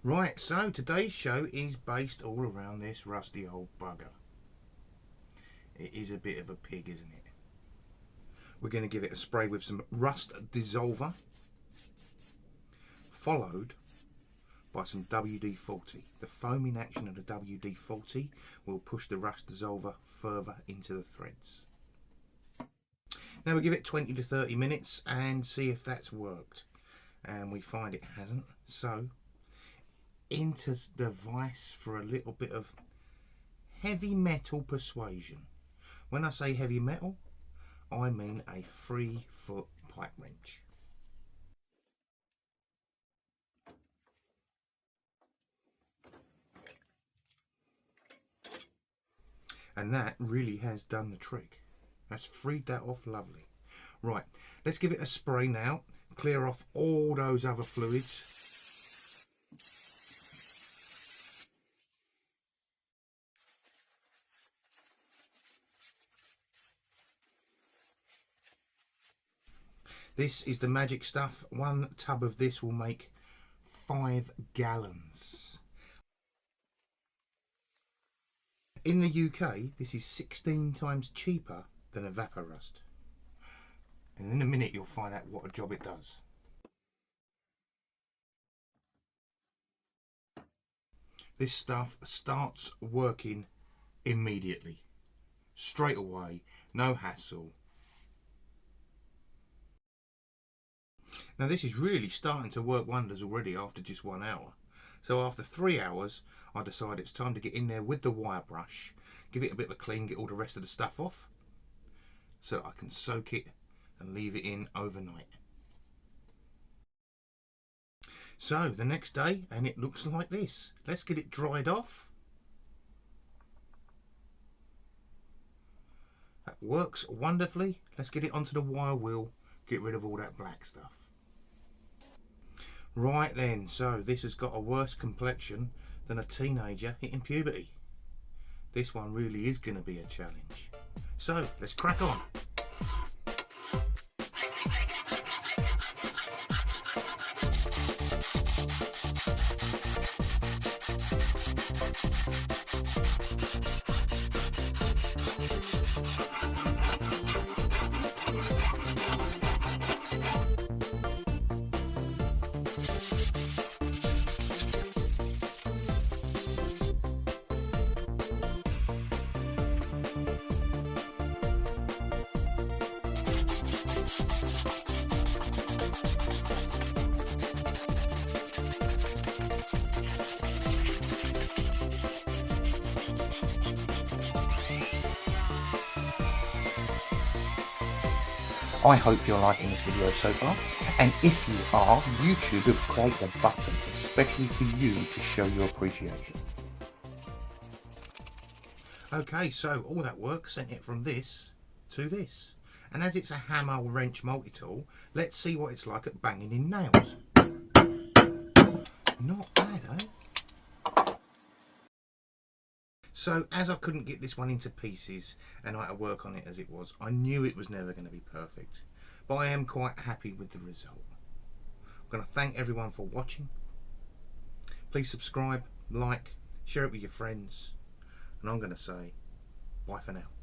Right, so today's show is based all around this rusty old bugger. It is a bit of a pig, isn't it? We're going to give it a spray with some rust dissolver, followed by some WD-40. The foaming action of the WD-40 will push the rust dissolver further into the threads. Now we'll give it 20 to 30 minutes and see if that's worked. And we find it hasn't, so into the vise for a little bit of heavy metal persuasion. When I say heavy metal, I mean a 3-foot pipe wrench. And that really has done the trick. That's freed that off lovely. Right, let's give it a spray now, clear off all those other fluids. This is the magic stuff. One tub of this will make 5 gallons. In the UK, this is 16 times cheaper than Evaporust. And in a minute you'll find out what a job it does. This stuff starts working immediately. Straight away, no hassle. Now this is really starting to work wonders already after just 1 hour. So after 3 hours, I decide it's time to get in there with the wire brush, give it a bit of a clean, get all the rest of the stuff off, so that I can soak it and leave it in overnight. So the next day, and it looks like this. Let's get it dried off. That works wonderfully. Let's get it onto the wire wheel, get rid of all that black stuff. Right then, so this has got a worse complexion than a teenager hitting puberty. This one really is going to be a challenge. So let's crack on. I hope you're liking this video so far, and if you are, YouTube have created a button especially for you to show your appreciation. Okay, so all that work sent it from this to this, and as it's a hammer wrench multi-tool, let's see what it's like at banging in nails. Not bad, eh? So as I couldn't get this one into pieces and I had to work on it as it was, I knew it was never going to be perfect, but I am quite happy with the result. I'm going to thank everyone for watching. Please subscribe, like, share it with your friends, and I'm going to say bye for now.